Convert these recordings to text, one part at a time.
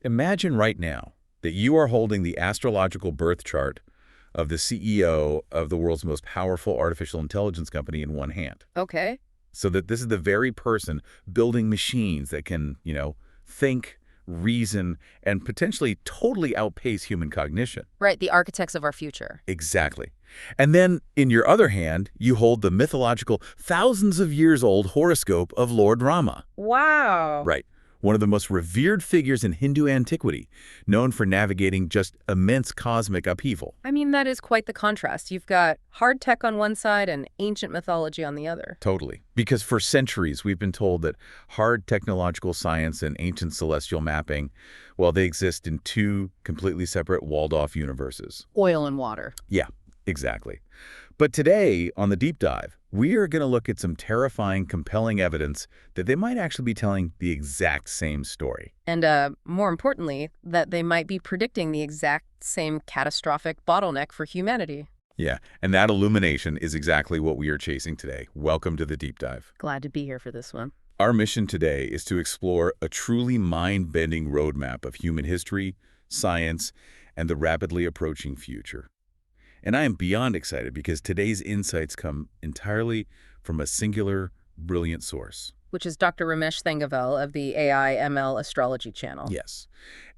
Imagine right now that you are holding the astrological birth chart of the CEO of the world's most powerful artificial intelligence company in one hand. Okay. So that this is the very person building machines that can, think, reason, and potentially totally outpace human cognition. Right, the architects of our future. Exactly. And then, in your other hand, you hold the mythological, thousands of years old horoscope of Lord Rama. Wow. Right. One of the most revered figures in Hindu antiquity, known for navigating just immense cosmic upheaval. I mean, that is quite the contrast. You've got hard tech on one side and ancient mythology on the other. Totally. Because for centuries, we've been told that hard technological science and ancient celestial mapping, well, they exist in two completely separate walled-off universes. Oil and water. Yeah, exactly. But today, on the deep dive, we are going to look at some terrifying, compelling evidence that they might actually be telling the exact same story. And more importantly, that they might be predicting the exact same catastrophic bottleneck for humanity. Yeah, and that illumination is exactly what we are chasing today. Welcome to the deep dive. Glad to be here for this one. Our mission today is to explore a truly mind-bending roadmap of human history, science, and the rapidly approaching future. And I am beyond excited because today's insights come entirely from a singular, brilliant source. Which is Dr. Ramesh Thangavel of the AIML Astrology channel. Yes.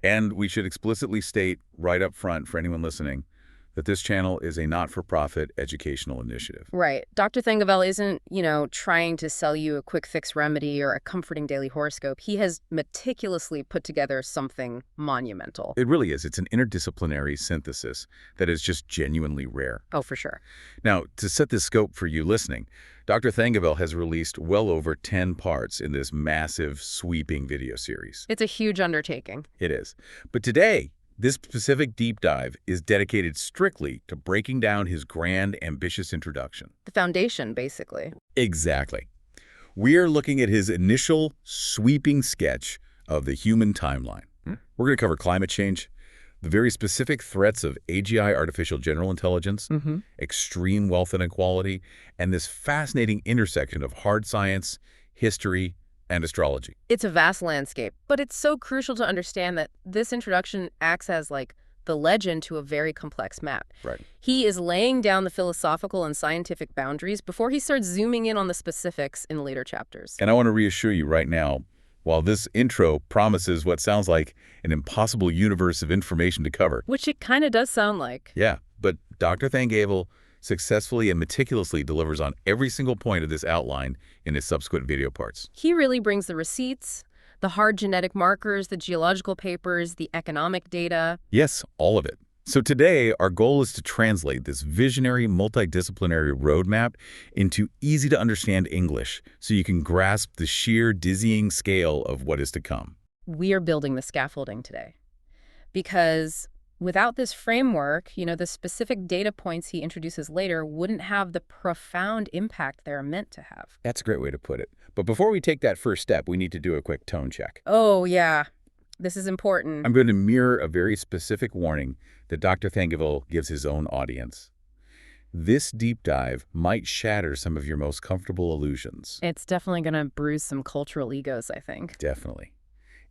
And we should explicitly state right up front for anyone listening that this channel is a not-for-profit educational initiative. Right. Dr. Thangavel isn't, trying to sell you a quick fix remedy or a comforting daily horoscope. He has meticulously put together something monumental. It really is. It's an interdisciplinary synthesis that is just genuinely rare. Oh, for sure. Now, to set the scope for you listening, Dr. Thangavel has released well over 10 parts in this massive, sweeping video series. It's a huge undertaking. It is. But today, this specific deep dive is dedicated strictly to breaking down his grand, ambitious introduction. The foundation, basically. Exactly. We are looking at his initial, sweeping sketch of the human timeline. We're going to cover climate change, the very specific threats of AGI, artificial general intelligence, extreme wealth inequality, and this fascinating intersection of hard science, history, and astrology. It's a vast landscape, but it's so crucial to understand that this introduction acts as, the legend to a very complex map. Right. He is laying down the philosophical and scientific boundaries before he starts zooming in on the specifics in later chapters. And I want to reassure you right now, while this intro promises what sounds like an impossible universe of information to cover. Which it kind of does sound like. Yeah, but Dr. Thangavel successfully and meticulously delivers on every single point of this outline in his subsequent video parts. He really brings the receipts, the hard genetic markers, the geological papers, the economic data. Yes, all of it. So today, our goal is to translate this visionary, multidisciplinary roadmap into easy-to-understand English so you can grasp the sheer, dizzying scale of what is to come. We are building the scaffolding today. Because without this framework, the specific data points he introduces later wouldn't have the profound impact they're meant to have. That's a great way to put it. But before we take that first step, we need to do a quick tone check. Oh, yeah. This is important. I'm going to mirror a very specific warning that Dr. Thangavel gives his own audience. This deep dive might shatter some of your most comfortable illusions. It's definitely going to bruise some cultural egos, I think. Definitely.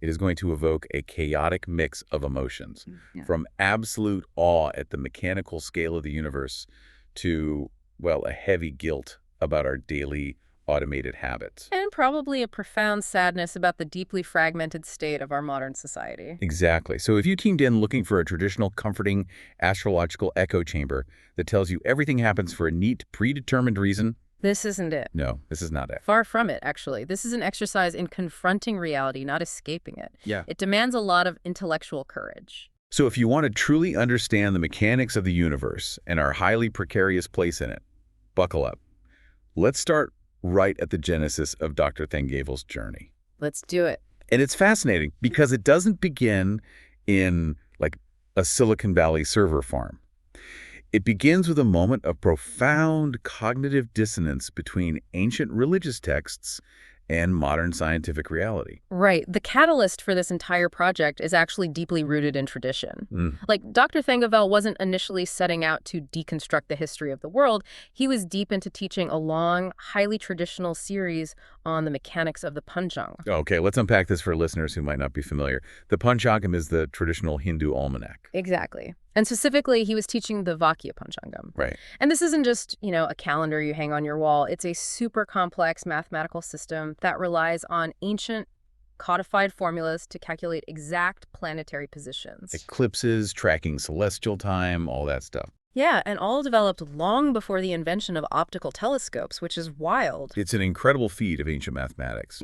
It is going to evoke a chaotic mix of emotions, from absolute awe at the mechanical scale of the universe to, a heavy guilt about our daily automated habits. And probably a profound sadness about the deeply fragmented state of our modern society. Exactly. So if you tuned in looking for a traditional, comforting astrological echo chamber that tells you everything happens for a neat, predetermined reason, this isn't it. No, this is not it. Far from it, actually. This is an exercise in confronting reality, not escaping it. Yeah. It demands a lot of intellectual courage. So if you want to truly understand the mechanics of the universe and our highly precarious place in it, buckle up. Let's start right at the genesis of Dr. Thangavel's journey. Let's do it. And it's fascinating because it doesn't begin in, a Silicon Valley server farm. It begins with a moment of profound cognitive dissonance between ancient religious texts and modern scientific reality. Right. The catalyst for this entire project is actually deeply rooted in tradition. Like, Dr. Thangavel wasn't initially setting out to deconstruct the history of the world. He was deep into teaching a long, highly traditional series on the mechanics of the Panchang. Okay, let's unpack this for listeners who might not be familiar. The Panchangam is the traditional Hindu almanac. Exactly. And specifically, he was teaching the Vakya Panchangam. Right. And this isn't just, a calendar you hang on your wall. It's a super complex mathematical system that relies on ancient codified formulas to calculate exact planetary positions. Eclipses, tracking celestial time, all that stuff. Yeah, and all developed long before the invention of optical telescopes, which is wild. It's an incredible feat of ancient mathematics.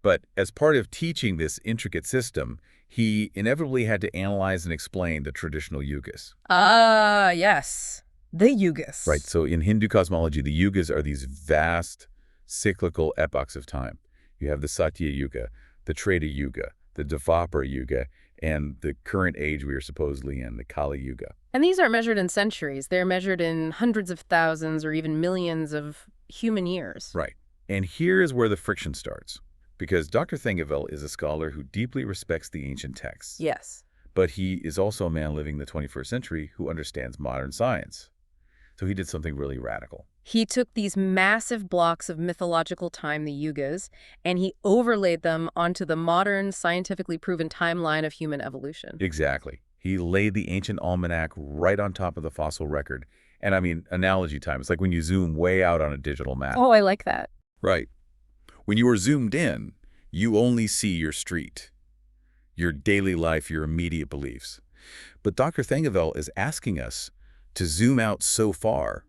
But as part of teaching this intricate system, he inevitably had to analyze and explain the traditional yugas. Yes. The yugas. Right, so in Hindu cosmology, the yugas are these vast cyclical epochs of time. You have the Satya Yuga, the Treta Yuga, the Dvapara Yuga, and the current age we are supposedly in, the Kali Yuga. And these aren't measured in centuries. They're measured in hundreds of thousands or even millions of human years. Right. And here is where the friction starts. Because Dr. Thangavel is a scholar who deeply respects the ancient texts. Yes. But he is also a man living in the 21st century who understands modern science. So he did something really radical. He took these massive blocks of mythological time, the yugas, and he overlaid them onto the modern, scientifically proven timeline of human evolution. Exactly. He laid the ancient almanac right on top of the fossil record. And I mean, analogy time. It's like when you zoom way out on a digital map. Oh, I like that. Right. When you are zoomed in, you only see your street, your daily life, your immediate beliefs. But Dr. Thangavel is asking us to zoom out so far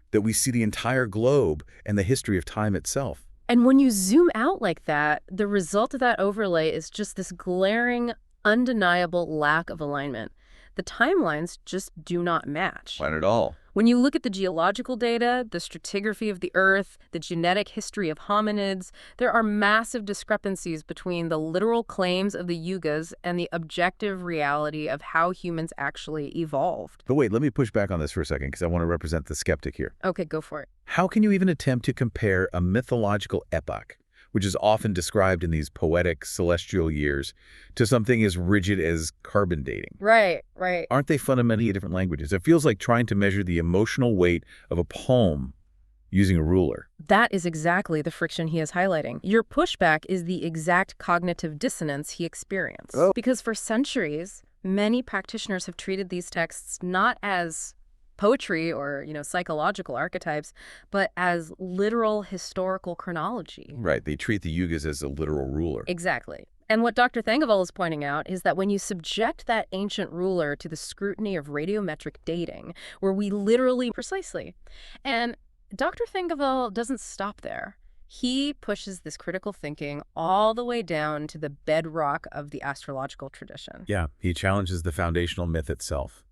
that we see the entire globe and the history of time itself. And when you zoom out like that, the result of that overlay is just this glaring, undeniable lack of alignment. The timelines just do not match. Not at all. When you look at the geological data, the stratigraphy of the Earth, the genetic history of hominids, there are massive discrepancies between the literal claims of the yugas and the objective reality of how humans actually evolved. But wait, let me push back on this for a second because I want to represent the skeptic here. Okay, go for it. How can you even attempt to compare a mythological epoch, which is often described in these poetic celestial years, to something as rigid as carbon dating? Right. Aren't they fundamentally different languages? It feels like trying to measure the emotional weight of a poem using a ruler. That is exactly the friction he is highlighting. Your pushback is the exact cognitive dissonance he experienced. Because for centuries, many practitioners have treated these texts not as poetry or, psychological archetypes, but as literal historical chronology. Right. They treat the yugas as a literal ruler. Exactly. And what Dr. Thangavel is pointing out is that when you subject that ancient ruler to the scrutiny of radiometric dating, where we literally precisely, and Dr. Thangavel doesn't stop there. He pushes this critical thinking all the way down to the bedrock of the astrological tradition. Yeah, he challenges the foundational myth itself.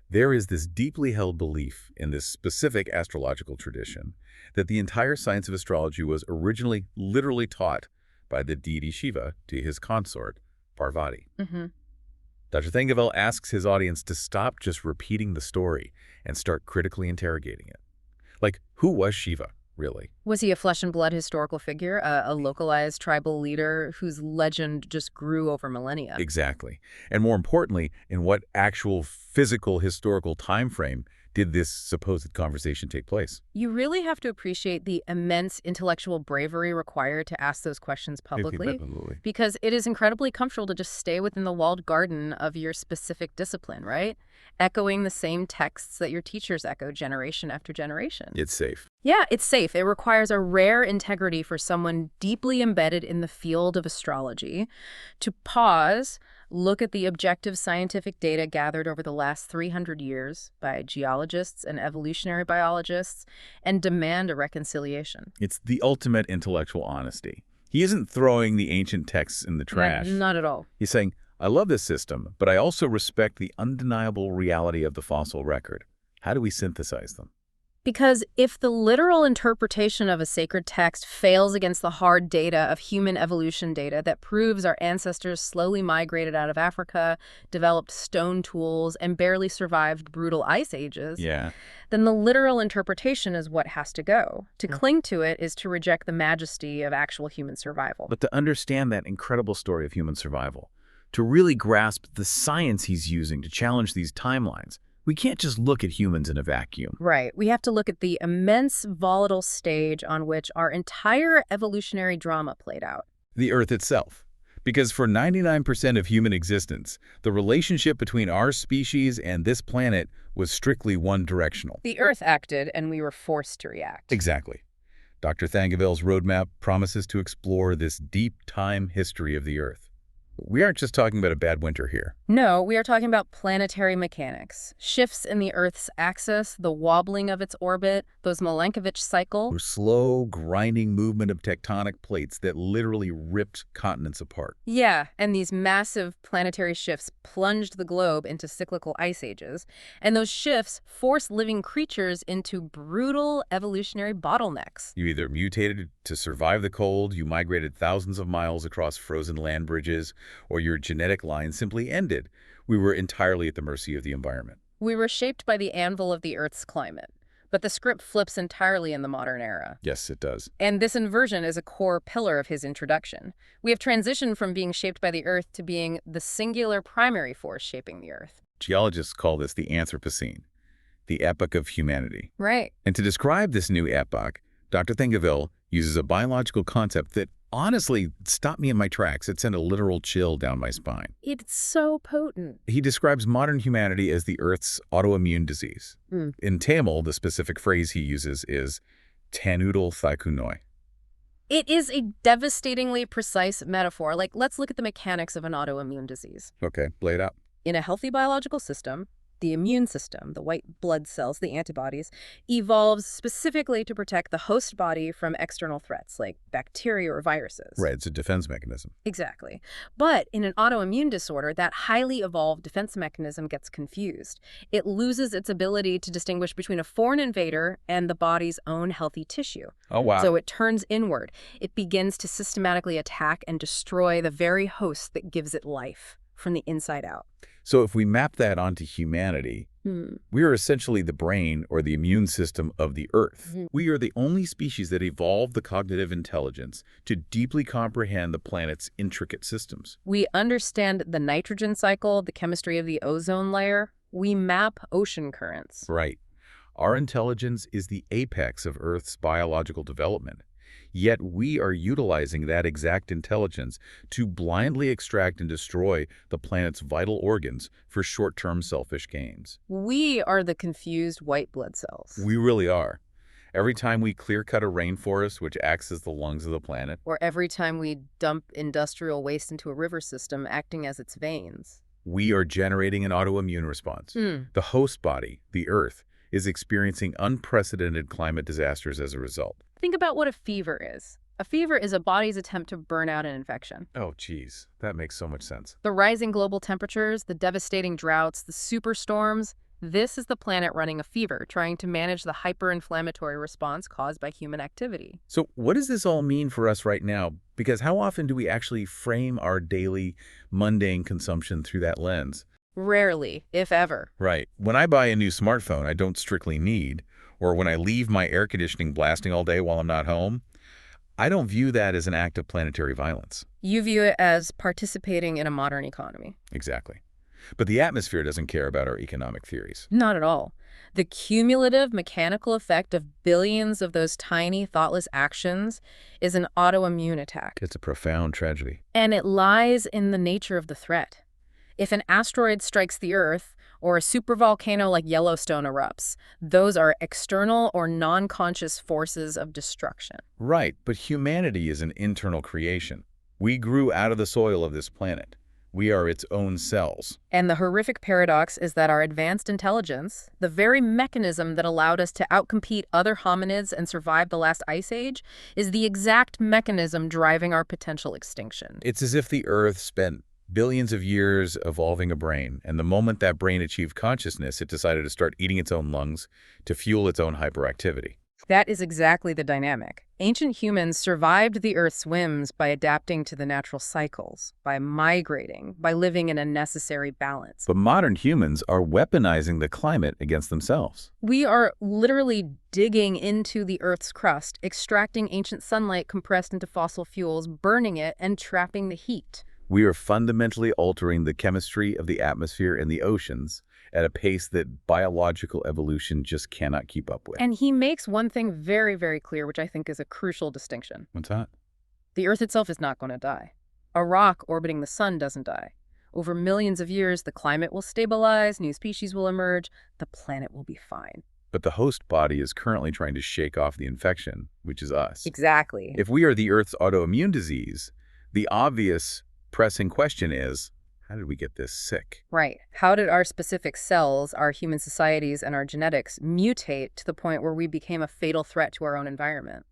There is this deeply held belief in this specific astrological tradition that the entire science of astrology was originally literally taught by the deity Shiva to his consort, Parvati. Dr. Thangavel asks his audience to stop just repeating the story and start critically interrogating it. Like, who was Shiva, really? Was he a flesh and blood historical figure, a localized tribal leader whose legend just grew over millennia? Exactly. And more importantly, in what actual physical historical time frame did this supposed conversation take place? You really have to appreciate the immense intellectual bravery required to ask those questions publicly, because it is incredibly comfortable to just stay within the walled garden of your specific discipline, right? Echoing the same texts that your teachers echo generation after generation. It's safe. Yeah, it's safe. It requires a rare integrity for someone deeply embedded in the field of astrology to pause, look at the objective scientific data gathered over the last 300 years by geologists and evolutionary biologists, and demand a reconciliation. It's the ultimate intellectual honesty. He isn't throwing the ancient texts in the trash. Not at all. He's saying, I love this system, but I also respect the undeniable reality of the fossil record. How do we synthesize them? Because if the literal interpretation of a sacred text fails against the hard data of human evolution data that proves our ancestors slowly migrated out of Africa, developed stone tools, and barely survived brutal ice ages, then the literal interpretation is what has to go. To cling to it is to reject the majesty of actual human survival. But to understand that incredible story of human survival, to really grasp the science he's using to challenge these timelines, we can't just look at humans in a vacuum. Right. We have to look at the immense volatile stage on which our entire evolutionary drama played out. The Earth itself. Because for 99% of human existence, the relationship between our species and this planet was strictly one-directional. The Earth acted, and we were forced to react. Exactly. Dr. Thangavel's roadmap promises to explore this deep time history of the Earth. We aren't just talking about a bad winter here. No, we are talking about planetary mechanics, shifts in the Earth's axis, the wobbling of its orbit, those Milankovitch cycle. A slow, grinding movement of tectonic plates that literally ripped continents apart. Yeah, and these massive planetary shifts plunged the globe into cyclical ice ages, and those shifts forced living creatures into brutal evolutionary bottlenecks. You either mutated to survive the cold, you migrated thousands of miles across frozen land bridges, or your genetic line simply ended. We were entirely at the mercy of the environment. We were shaped by the anvil of the Earth's climate, but the script flips entirely in the modern era. Yes, it does. And this inversion is a core pillar of his introduction. We have transitioned from being shaped by the Earth to being the singular primary force shaping the Earth. Geologists call this the Anthropocene, the epoch of humanity. Right. And to describe this new epoch, Dr. Thangavel uses a biological concept that honestly stopped me in my tracks. It sent a literal chill down my spine. It's so potent. He describes modern humanity as the Earth's autoimmune disease. In Tamil, the specific phrase he uses is tanudal thaikunoi. It is a devastatingly precise metaphor. Like, let's look at the mechanics of an autoimmune disease. Okay, lay it out. In a healthy biological system, the immune system, the white blood cells, the antibodies, evolves specifically to protect the host body from external threats like bacteria or viruses. Right, it's a defense mechanism. Exactly. But in an autoimmune disorder, that highly evolved defense mechanism gets confused. It loses its ability to distinguish between a foreign invader and the body's own healthy tissue. Oh, wow. So it turns inward. It begins to systematically attack and destroy the very host that gives it life from the inside out. So if we map that onto humanity, we are essentially the brain or the immune system of the Earth. We are the only species that evolved the cognitive intelligence to deeply comprehend the planet's intricate systems. We understand the nitrogen cycle, the chemistry of the ozone layer. We map ocean currents. Right. Our intelligence is the apex of Earth's biological development. Yet we are utilizing that exact intelligence to blindly extract and destroy the planet's vital organs for short-term selfish gains. We are the confused white blood cells. We really are. Every time we clear-cut a rainforest, which acts as the lungs of the planet, or every time we dump industrial waste into a river system acting as its veins, we are generating an autoimmune response. The host body, the Earth, is experiencing unprecedented climate disasters as a result. Think about what a fever is. A fever is a body's attempt to burn out an infection. Oh, geez. That makes so much sense. The rising global temperatures, the devastating droughts, the superstorms, this is the planet running a fever, trying to manage the hyperinflammatory response caused by human activity. So what does this all mean for us right now? Because how often do we actually frame our daily, mundane consumption through that lens? Rarely, if ever. Right. When I buy a new smartphone I don't strictly need, or when I leave my air conditioning blasting all day while I'm not home, I don't view that as an act of planetary violence. You view it as participating in a modern economy. Exactly. But the atmosphere doesn't care about our economic theories. Not at all. The cumulative mechanical effect of billions of those tiny, thoughtless actions is an autoimmune attack. It's a profound tragedy. And it lies in the nature of the threat. If an asteroid strikes the Earth, or a supervolcano like Yellowstone erupts, those are external or non-conscious forces of destruction. Right, but humanity is an internal creation. We grew out of the soil of this planet. We are its own cells. And the horrific paradox is that our advanced intelligence, the very mechanism that allowed us to outcompete other hominids and survive the last ice age, is the exact mechanism driving our potential extinction. It's as if the Earth spent Billions of years evolving a brain, and the moment that brain achieved consciousness, it decided to start eating its own lungs to fuel its own hyperactivity. That is exactly the dynamic. Ancient humans survived the Earth's whims by adapting to the natural cycles, by migrating, by living in a necessary balance. But modern humans are weaponizing the climate against themselves. We are literally digging into the Earth's crust, extracting ancient sunlight compressed into fossil fuels, burning it, and trapping the heat. We are fundamentally altering the chemistry of the atmosphere and the oceans at a pace that biological evolution just cannot keep up with. And he makes one thing very, very clear, which I think is a crucial distinction. What's that? The Earth itself is not going to die. A rock orbiting the sun doesn't die. Over millions of years, the climate will stabilize, new species will emerge, the planet will be fine. But the host body is currently trying to shake off the infection, which is us. Exactly. If we are the Earth's autoimmune disease, the obvious pressing question is, how did we get this sick? Right. How did our specific cells, our human societies, and our genetics mutate to the point where we became a fatal threat to our own environment?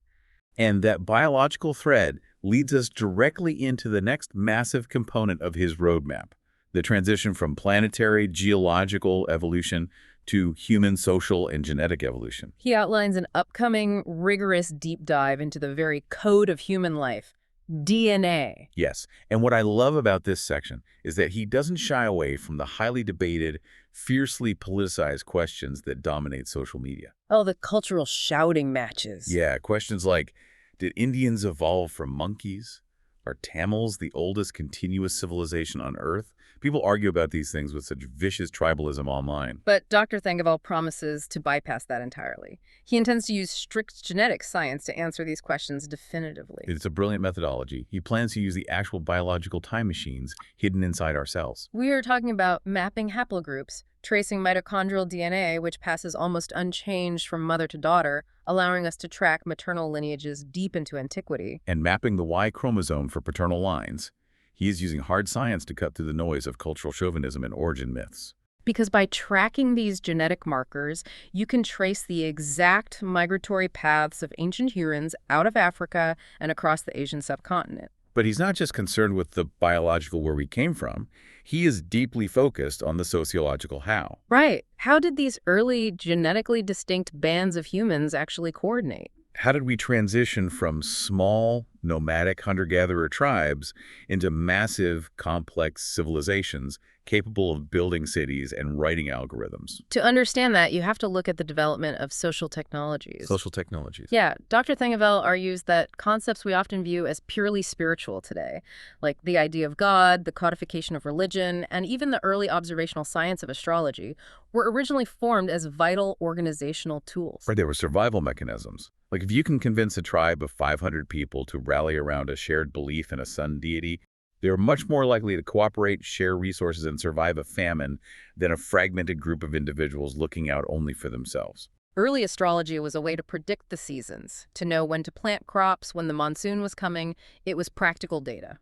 And that biological thread leads us directly into the next massive component of his roadmap, the transition from planetary geological evolution to human, social, and genetic evolution. He outlines an upcoming, rigorous deep dive into the very code of human life, DNA. Yes, and what I love about this section is that he doesn't shy away from the highly debated, fiercely politicized questions that dominate social media. Oh, the cultural shouting matches. Yeah, questions like, did Indians evolve from monkeys? Are Tamils the oldest continuous civilization on Earth? People argue about these things with such vicious tribalism online. But Dr. Thangavel promises to bypass that entirely. He intends to use strict genetic science to answer these questions definitively. It's a brilliant methodology. He plans to use the actual biological time machines hidden inside our cells. We are talking about mapping haplogroups, tracing mitochondrial DNA, which passes almost unchanged from mother to daughter, allowing us to track maternal lineages deep into antiquity. And mapping the Y chromosome for paternal lines. He is using hard science to cut through the noise of cultural chauvinism and origin myths. Because by tracking these genetic markers, you can trace the exact migratory paths of ancient humans out of Africa and across the Asian subcontinent. But he's not just concerned with the biological where we came from. He is deeply focused on the sociological how. Right. How did these early genetically distinct bands of humans actually coordinate? How did we transition from small, nomadic hunter-gatherer tribes into massive, complex civilizations capable of building cities and writing algorithms? To understand that, you have to look at the development of social technologies. Social technologies. Yeah, Dr. Thangavel argues that concepts we often view as purely spiritual today, like the idea of God, the codification of religion, and even the early observational science of astrology, were originally formed as vital organizational tools. Right, they were survival mechanisms. Like if you can convince a tribe of 500 people to rally around a shared belief in a sun deity, they are much more likely to cooperate, share resources, and survive a famine than a fragmented group of individuals looking out only for themselves. Early astrology was a way to predict the seasons, to know when to plant crops, when the monsoon was coming. It was practical data.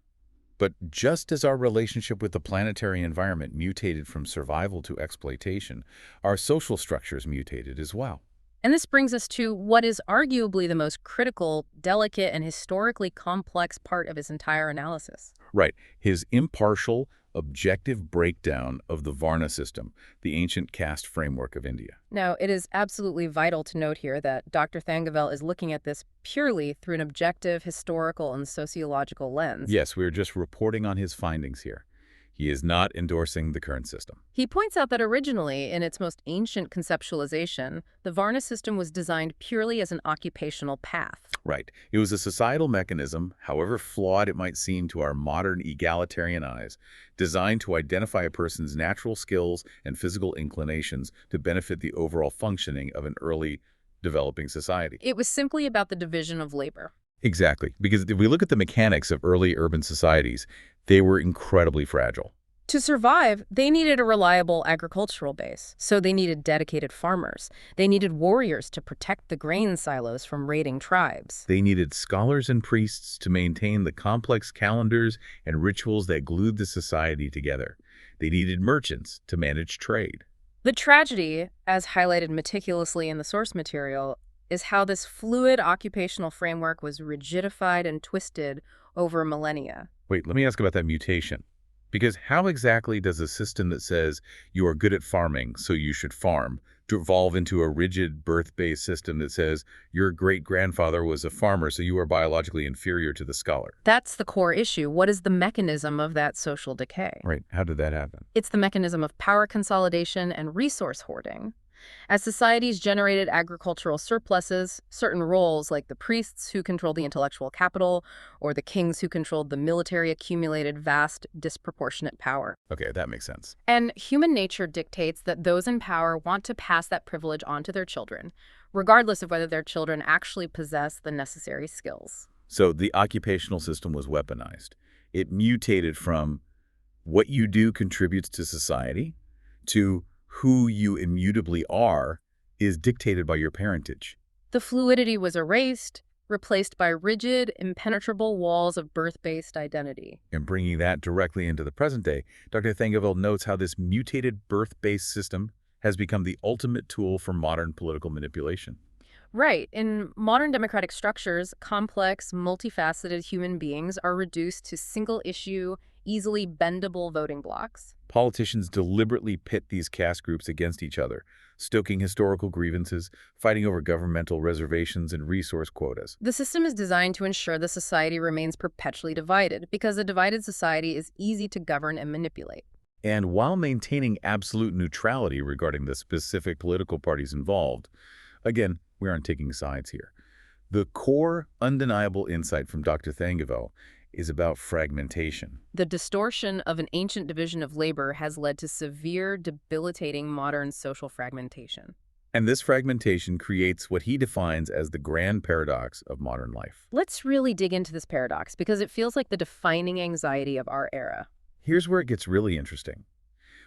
But just as our relationship with the planetary environment mutated from survival to exploitation, our social structures mutated as well. And this brings us to what is arguably the most critical, delicate, and historically complex part of his entire analysis. Right. His impartial, objective breakdown of the Varna system, the ancient caste framework of India. Now, it is absolutely vital to note here that Dr. Thangavel is looking at this purely through an objective, historical, and sociological lens. Yes, we're just reporting on his findings here. He is not endorsing the current system. He points out that originally, in its most ancient conceptualization, the Varna system was designed purely as an occupational path. Right. It was a societal mechanism, however flawed it might seem to our modern egalitarian eyes, designed to identify a person's natural skills and physical inclinations to benefit the overall functioning of an early developing society. It was simply about the division of labor. Exactly. Because if we look at the mechanics of early urban societies, they were incredibly fragile. To survive, they needed a reliable agricultural base, so they needed dedicated farmers. They needed warriors to protect the grain silos from raiding tribes. They needed scholars and priests to maintain the complex calendars and rituals that glued the society together. They needed merchants to manage trade. The tragedy, as highlighted meticulously in the source material, is how this fluid occupational framework was rigidified and twisted over millennia. Wait, let me ask about that mutation. Because how exactly does a system that says you are good at farming, so you should farm, devolve into a rigid birth-based system that says your great-grandfather was a farmer, so you are biologically inferior to the scholar? That's the core issue. What is the mechanism of that social decay? Right. How did that happen? It's the mechanism of power consolidation and resource hoarding. As societies generated agricultural surpluses, certain roles, like the priests who controlled the intellectual capital or the kings who controlled the military, accumulated vast, disproportionate power. Okay, that makes sense. And human nature dictates that those in power want to pass that privilege on to their children, regardless of whether their children actually possess the necessary skills. So the occupational system was weaponized. It mutated from what you do contributes to society to who you immutably are is dictated by your parentage. The fluidity was erased, replaced by rigid, impenetrable walls of birth-based identity. And bringing that directly into the present day, Dr. Thangavel notes how this mutated birth-based system has become the ultimate tool for modern political manipulation. Right. In modern democratic structures, complex, multifaceted human beings are reduced to single-issue, easily bendable voting blocks. Politicians deliberately pit these caste groups against each other, stoking historical grievances, fighting over governmental reservations and resource quotas. The system is designed to ensure the society remains perpetually divided, because a divided society is easy to govern and manipulate. And while maintaining absolute neutrality regarding the specific political parties involved, again, we aren't taking sides here. The core, undeniable insight from Dr. Thangavel is about fragmentation. The distortion of an ancient division of labor has led to severe, debilitating modern social fragmentation. And this fragmentation creates what he defines as the grand paradox of modern life. Let's really dig into this paradox, because it feels like the defining anxiety of our era. Here's where it gets really interesting.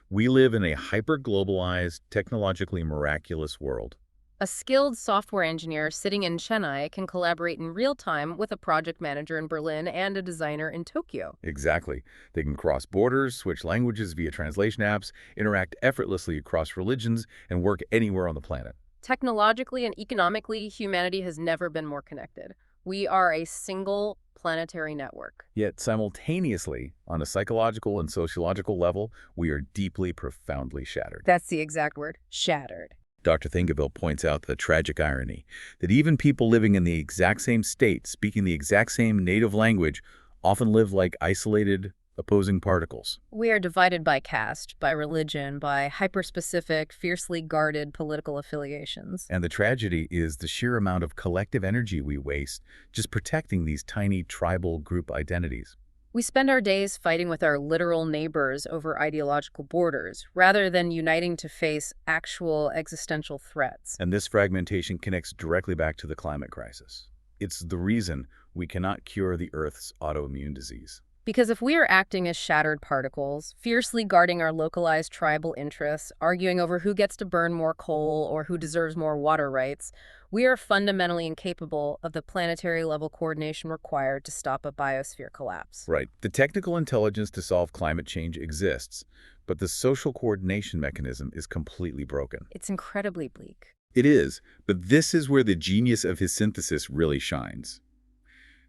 We live in a hyper-globalized, technologically miraculous world. A skilled software engineer sitting in Chennai can collaborate in real time with a project manager in Berlin and a designer in Tokyo. Exactly. They can cross borders, switch languages via translation apps, interact effortlessly across religions, and work anywhere on the planet. Technologically and economically, humanity has never been more connected. We are a single planetary network. Yet simultaneously, on a psychological and sociological level, we are deeply, profoundly shattered. That's the exact word, shattered. Dr. Thangavel points out the tragic irony that even people living in the exact same state, speaking the exact same native language, often live like isolated, opposing particles. We are divided by caste, by religion, by hyperspecific, fiercely guarded political affiliations. And the tragedy is the sheer amount of collective energy we waste just protecting these tiny tribal group identities. We spend our days fighting with our literal neighbors over ideological borders, rather than uniting to face actual existential threats. And this fragmentation connects directly back to the climate crisis. It's the reason we cannot cure the Earth's autoimmune disease. Because if we are acting as shattered particles, fiercely guarding our localized tribal interests, arguing over who gets to burn more coal or who deserves more water rights, we are fundamentally incapable of the planetary-level coordination required to stop a biosphere collapse. Right. The technical intelligence to solve climate change exists, but the social coordination mechanism is completely broken. It's incredibly bleak. It is, but this is where the genius of his synthesis really shines.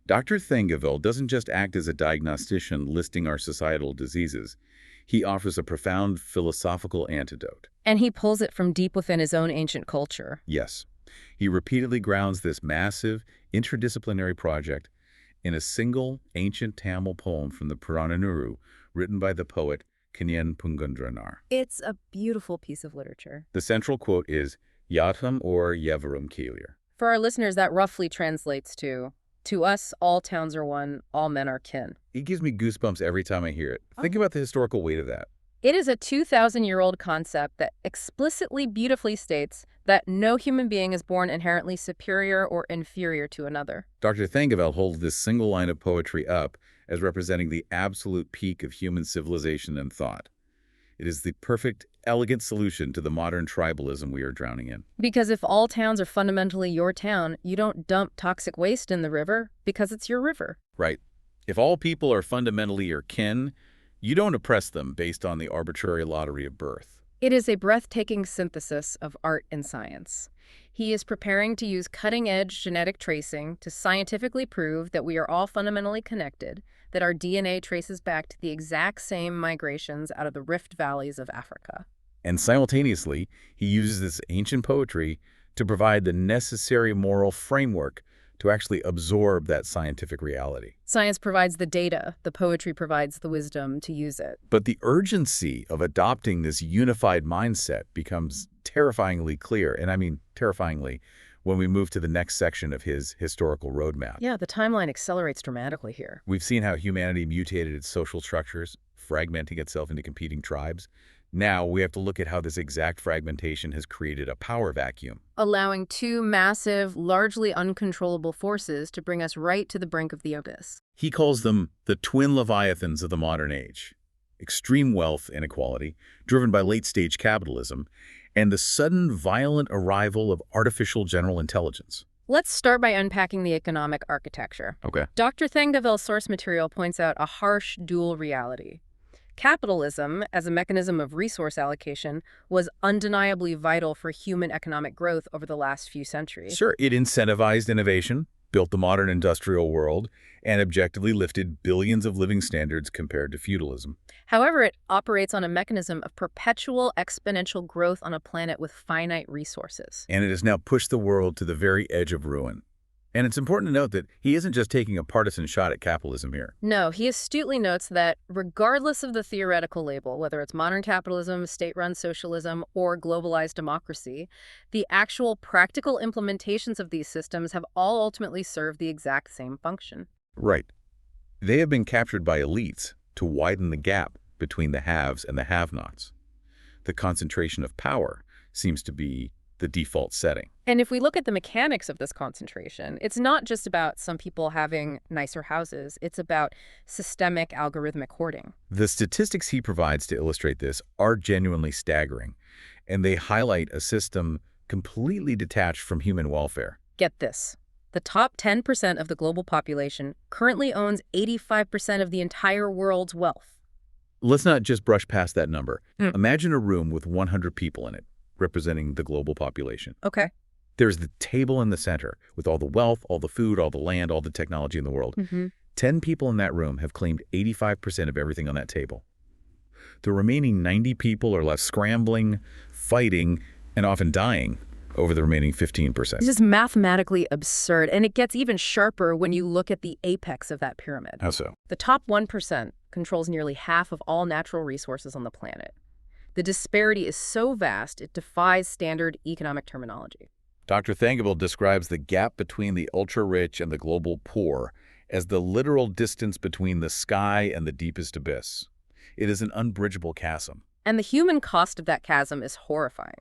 Dr. Thangavel doesn't just act as a diagnostician listing our societal diseases. He offers a profound philosophical antidote. And he pulls it from deep within his own ancient culture. Yes. He repeatedly grounds this massive, interdisciplinary project in a single ancient Tamil poem from the Purananuru, written by the poet Kanyan Pungundranar. It's a beautiful piece of literature. The central quote is, Yatham or Yevarum Kelir. For our listeners, that roughly translates to us, all towns are one, all men are kin. It gives me goosebumps every time I hear it. Think about the historical weight of that. It is a 2,000-year-old concept that explicitly, beautifully states that no human being is born inherently superior or inferior to another. Dr. Thangavel holds this single line of poetry up as representing the absolute peak of human civilization and thought. It is the perfect, elegant solution to the modern tribalism we are drowning in. Because if all towns are fundamentally your town, you don't dump toxic waste in the river because it's your river. Right. If all people are fundamentally your kin, you don't oppress them based on the arbitrary lottery of birth. It is a breathtaking synthesis of art and science. He is preparing to use cutting-edge genetic tracing to scientifically prove that we are all fundamentally connected, that our DNA traces back to the exact same migrations out of the rift valleys of Africa. And simultaneously, he uses this ancient poetry to provide the necessary moral framework to actually absorb that scientific reality. Science provides the data, the poetry provides the wisdom to use it. But the urgency of adopting this unified mindset becomes terrifyingly clear, and I mean terrifyingly, when we move to the next section of his historical roadmap. Yeah, the timeline accelerates dramatically here. We've seen how humanity mutated its social structures, fragmenting itself into competing tribes. Now we have to look at how this exact fragmentation has created a power vacuum, allowing two massive, largely uncontrollable forces to bring us right to the brink of the abyss. He calls them the twin leviathans of the modern age: extreme wealth inequality, driven by late-stage capitalism, and the sudden violent arrival of artificial general intelligence. Let's start by unpacking the economic architecture. Okay. Dr. Thangavel's source material points out a harsh dual reality. Capitalism, as a mechanism of resource allocation, was undeniably vital for human economic growth over the last few centuries. Sure, it incentivized innovation, built the modern industrial world, and objectively lifted billions of living standards compared to feudalism. However, it operates on a mechanism of perpetual exponential growth on a planet with finite resources. And it has now pushed the world to the very edge of ruin. And it's important to note that he isn't just taking a partisan shot at capitalism here. No, he astutely notes that regardless of the theoretical label, whether it's modern capitalism, state-run socialism, or globalized democracy, the actual practical implementations of these systems have all ultimately served the exact same function. Right. They have been captured by elites to widen the gap between the haves and the have-nots. The concentration of power seems to be the default setting. And if we look at the mechanics of this concentration, it's not just about some people having nicer houses. It's about systemic algorithmic hoarding. The statistics he provides to illustrate this are genuinely staggering, and they highlight a system completely detached from human welfare. Get this. The top 10% of the global population currently owns 85% of the entire world's wealth. Let's not just brush past that number. Imagine a room with 100 people in it, representing the global population. Okay. There's the table in the center with all the wealth, all the food, all the land, all the technology in the world. 10 people in that room have claimed 85% of everything on that table. The remaining 90 people are left scrambling, fighting, and often dying over the remaining 15%. This is mathematically absurd, and it gets even sharper when you look at the apex of that pyramid. How so? The top 1% controls nearly half of all natural resources on the planet. The disparity is so vast, it defies standard economic terminology. Dr. Thangavel describes the gap between the ultra-rich and the global poor as the literal distance between the sky and the deepest abyss. It is an unbridgeable chasm. And the human cost of that chasm is horrifying.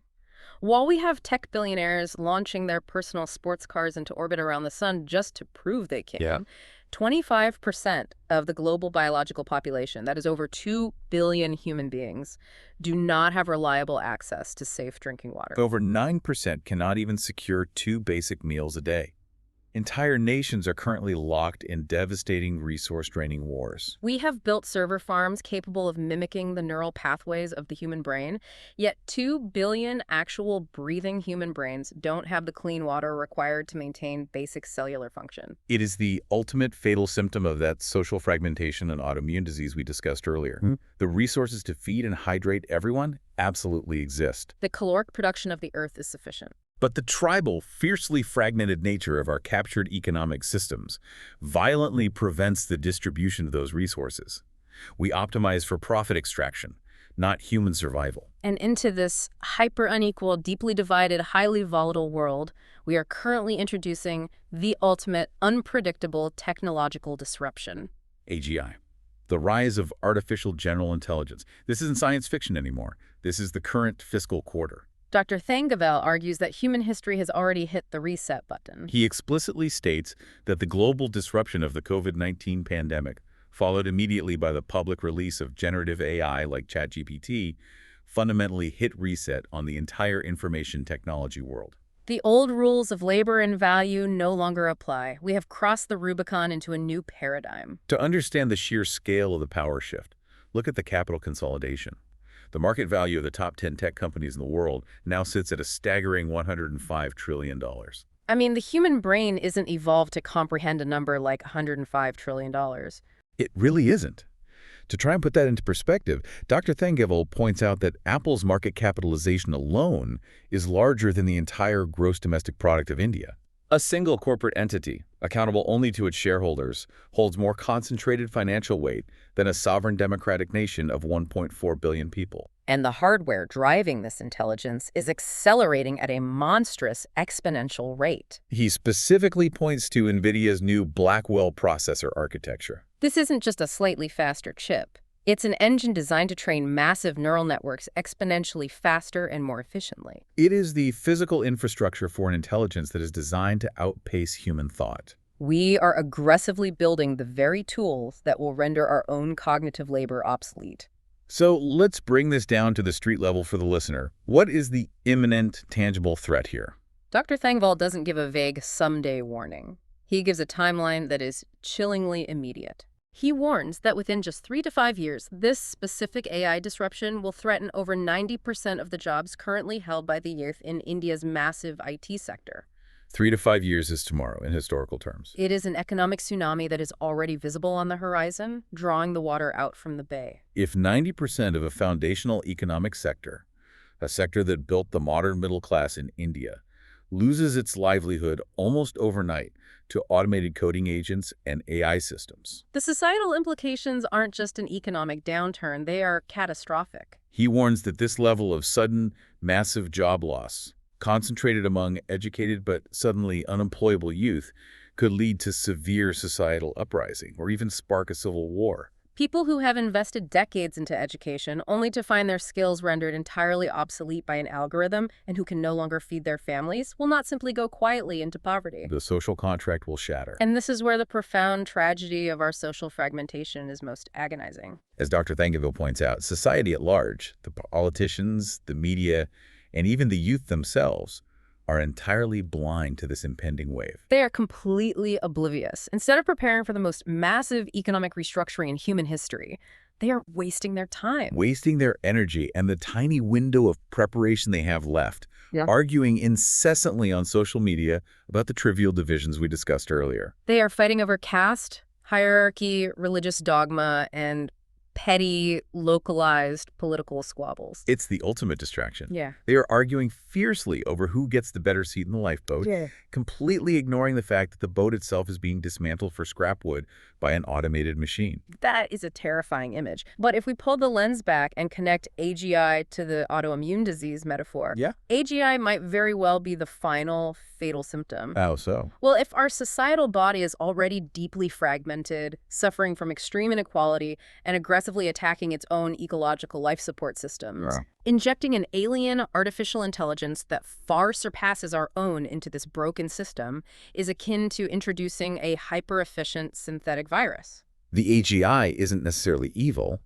While we have tech billionaires launching their personal sports cars into orbit around the sun just to prove they can, 25% of the global biological population, that is over 2 billion human beings, do not have reliable access to safe drinking water. Over 9% cannot even secure 2 basic meals a day. Entire nations are currently locked in devastating resource-draining wars. We have built server farms capable of mimicking the neural pathways of the human brain, yet 2 billion actual breathing human brains don't have the clean water required to maintain basic cellular function. It is the ultimate fatal symptom of that social fragmentation and autoimmune disease we discussed earlier. The resources to feed and hydrate everyone absolutely exist. The caloric production of the earth is sufficient. But the tribal, fiercely fragmented nature of our captured economic systems violently prevents the distribution of those resources. We optimize for profit extraction, not human survival. And into this hyper-unequal, deeply divided, highly volatile world, we are currently introducing the ultimate unpredictable technological disruption. AGI. The rise of artificial general intelligence. This isn't science fiction anymore. This is the current fiscal quarter. Dr. Thangavel argues that human history has already hit the reset button. He explicitly states that the global disruption of the COVID-19 pandemic, followed immediately by the public release of generative AI like ChatGPT, fundamentally hit reset on the entire information technology world. The old rules of labor and value no longer apply. We have crossed the Rubicon into a new paradigm. To understand the sheer scale of the power shift, look at the capital consolidation. The market value of the top 10 tech companies in the world now sits at a staggering $105 trillion. I mean, the human brain isn't evolved to comprehend a number like $105 trillion. It really isn't. To try and put that into perspective, Dr. Thangavel points out that Apple's market capitalization alone is larger than the entire gross domestic product of India. A single corporate entity, accountable only to its shareholders, holds more concentrated financial weight than a sovereign democratic nation of 1.4 billion people. And the hardware driving this intelligence is accelerating at a monstrous exponential rate. He specifically points to NVIDIA's new Blackwell processor architecture. This isn't just a slightly faster chip. It's an engine designed to train massive neural networks exponentially faster and more efficiently. It is the physical infrastructure for an intelligence that is designed to outpace human thought. We are aggressively building the very tools that will render our own cognitive labor obsolete. So let's bring this down to the street level for the listener. What is the imminent, tangible threat here? Dr. Thangavel doesn't give a vague someday warning. He gives a timeline that is chillingly immediate. He warns that within just 3 to 5 years, this specific AI disruption will threaten over 90% of the jobs currently held by the youth in India's massive IT sector. 3 to 5 years is tomorrow in historical terms. It is an economic tsunami that is already visible on the horizon, drawing the water out from the bay. If 90% of a foundational economic sector, a sector that built the modern middle class in India, loses its livelihood almost overnight to automated coding agents and AI systems. The societal implications aren't just an economic downturn, they are catastrophic. He warns that this level of sudden, massive job loss, concentrated among educated but suddenly unemployable youth, could lead to severe societal uprising or even spark a civil war. People who have invested decades into education only to find their skills rendered entirely obsolete by an algorithm and who can no longer feed their families will not simply go quietly into poverty. The social contract will shatter. And this is where the profound tragedy of our social fragmentation is most agonizing. As Dr. Thangavel points out, society at large, the politicians, the media, and even the youth themselves are entirely blind to this impending wave. They are completely oblivious. Instead of preparing for the most massive economic restructuring in human history, they are wasting their time. Wasting their energy and the tiny window of preparation they have left, arguing incessantly on social media about the trivial divisions we discussed earlier. They are fighting over caste, hierarchy, religious dogma, and petty, localized political squabbles. It's the ultimate distraction. Yeah. They are arguing fiercely over who gets the better seat in the lifeboat, completely ignoring the fact that the boat itself is being dismantled for scrap wood by an automated machine. That is a terrifying image. But if we pull the lens back and connect AGI to the autoimmune disease metaphor, AGI might very well be the final fatal symptom. How so? Well, if our societal body is already deeply fragmented, suffering from extreme inequality, and aggressively attacking its own ecological life support systems, injecting an alien artificial intelligence that far surpasses our own into this broken system is akin to introducing a hyper-efficient synthetic virus. The AGI isn't necessarily evil.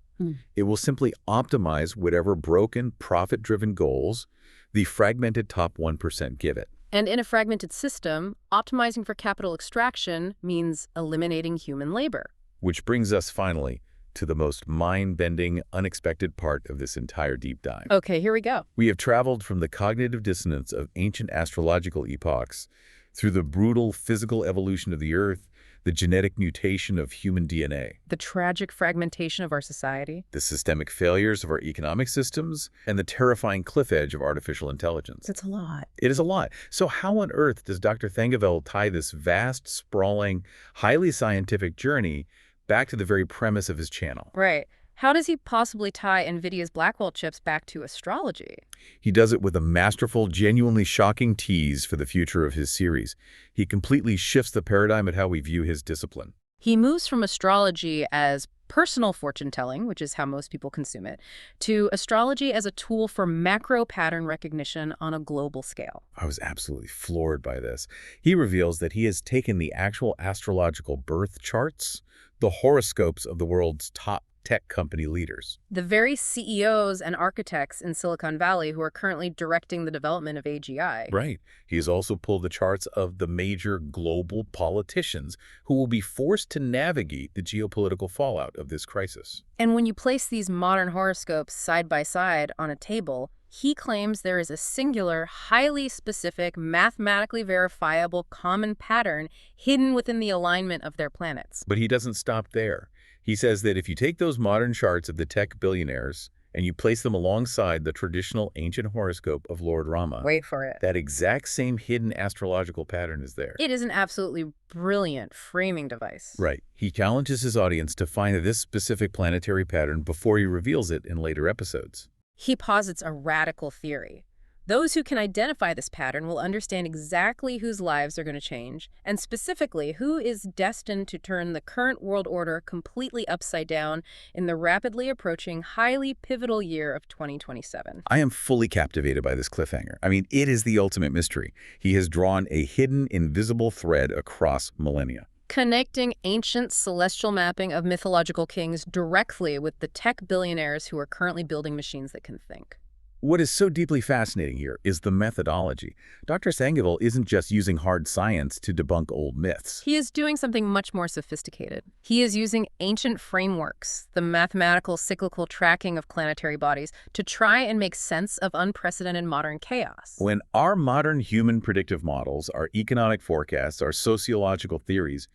It will simply optimize whatever broken, profit-driven goals the fragmented top 1% give it. And in a fragmented system, optimizing for capital extraction means eliminating human labor. Which brings us finally to the most mind-bending, unexpected part of this entire deep dive. Okay, here we go. We have traveled from the cognitive dissonance of ancient astrological epochs through the brutal physical evolution of the Earth, the genetic mutation of human DNA, the tragic fragmentation of our society, the systemic failures of our economic systems, and the terrifying cliff edge of artificial intelligence. It's a lot. It is a lot. So how on earth does Dr. Thangavel tie this vast, sprawling, highly scientific journey back to the very premise of his channel? Right. How does he possibly tie NVIDIA's Blackwell chips back to astrology? He does it with a masterful, genuinely shocking tease for the future of his series. He completely shifts the paradigm at how we view his discipline. He moves from astrology as personal fortune-telling, which is how most people consume it, to astrology as a tool for macro pattern recognition on a global scale. I was absolutely floored by this. He reveals that he has taken the actual astrological birth charts, the horoscopes of the world's top tech company leaders, the very CEOs and architects in Silicon Valley who are currently directing the development of AGI. Right. He has also pulled the charts of the major global politicians who will be forced to navigate the geopolitical fallout of this crisis. And when you place these modern horoscopes side by side on a table, he claims there is a singular, highly specific, mathematically verifiable common pattern hidden within the alignment of their planets. But he doesn't stop there. He says that if you take those modern charts of the tech billionaires and you place them alongside the traditional ancient horoscope of Lord Rama, Wait for it. that exact same hidden astrological pattern is there. It is an absolutely brilliant framing device. Right. He challenges his audience to find this specific planetary pattern before he reveals it in later episodes. He posits a radical theory. Those who can identify this pattern will understand exactly whose lives are going to change, and specifically who is destined to turn the current world order completely upside down in the rapidly approaching, highly pivotal year of 2027. I am fully captivated by this cliffhanger. I mean, it is the ultimate mystery. He has drawn a hidden, invisible thread across millennia, Connecting ancient celestial mapping of mythological kings directly with the tech billionaires who are currently building machines that can think. What is so deeply fascinating here is the methodology. Dr. Thangavel isn't just using hard science to debunk old myths. He is doing something much more sophisticated. He is using ancient frameworks, the mathematical cyclical tracking of planetary bodies, to try and make sense of unprecedented modern chaos. When our modern human predictive models, our economic forecasts, our sociological theories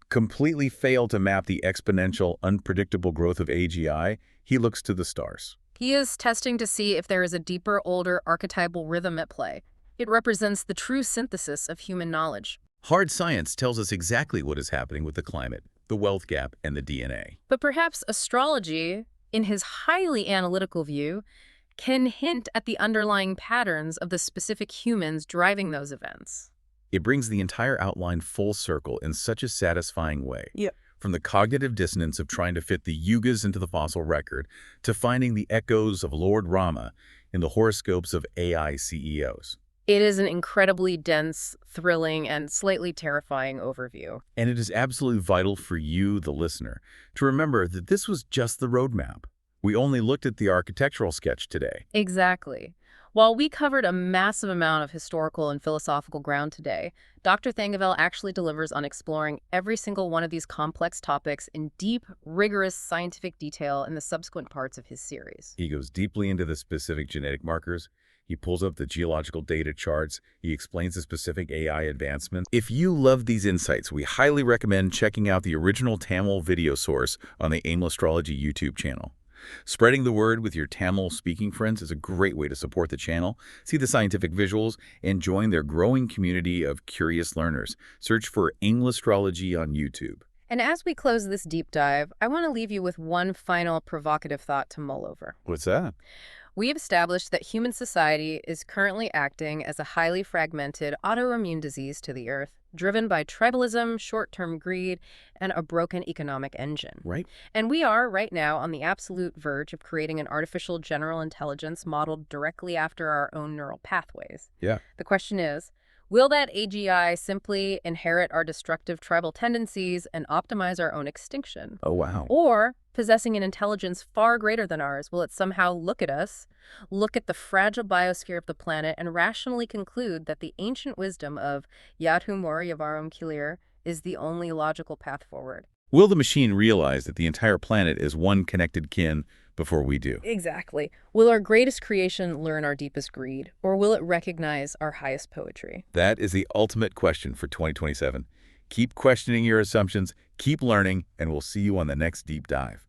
completely fail to map the exponential, unpredictable growth of AGI, he looks to the stars. He is testing to see if there is a deeper, older, archetypal rhythm at play. It represents the true synthesis of human knowledge. Hard science tells us exactly what is happening with the climate, the wealth gap, and the DNA. But perhaps astrology, in his highly analytical view, can hint at the underlying patterns of the specific humans driving those events. It brings the entire outline full circle in such a satisfying way. Yep. From the cognitive dissonance of trying to fit the yugas into the fossil record, to finding the echoes of Lord Rama in the horoscopes of AI CEOs. It is an incredibly dense, thrilling, and slightly terrifying overview. And it is absolutely vital for you, the listener, to remember that this was just the roadmap. We only looked at the architectural sketch today. Exactly. While we covered a massive amount of historical and philosophical ground today, Dr. Thangavel actually delivers on exploring every single one of these complex topics in deep, rigorous scientific detail in the subsequent parts of his series. He goes deeply into the specific genetic markers. He pulls up the geological data charts. He explains the specific AI advancements. If you love these insights, we highly recommend checking out the original Tamil video source on the AIML Astrology YouTube channel. Spreading the word with your Tamil-speaking friends is a great way to support the channel, see the scientific visuals, and join their growing community of curious learners. Search for AIML Astrology on YouTube. And as we close this deep dive, I want to leave you with one final provocative thought to mull over. What's that? We have established that human society is currently acting as a highly fragmented autoimmune disease to the Earth, driven by tribalism, short-term greed, and a broken economic engine. Right. And we are, right now, on the absolute verge of creating an artificial general intelligence modeled directly after our own neural pathways. Yeah. The question is, will that AGI simply inherit our destructive tribal tendencies and optimize our own extinction? Oh, wow. Or, possessing an intelligence far greater than ours, will it somehow look at us, look at the fragile biosphere of the planet, and rationally conclude that the ancient wisdom of Yadhu Mor Yavarum Kilir is the only logical path forward? Will the machine realize that the entire planet is one connected kin before we do? Exactly. Will our greatest creation learn our deepest greed, or will it recognize our highest poetry? That is the ultimate question for 2027. Keep questioning your assumptions, keep learning, and we'll see you on the next deep dive.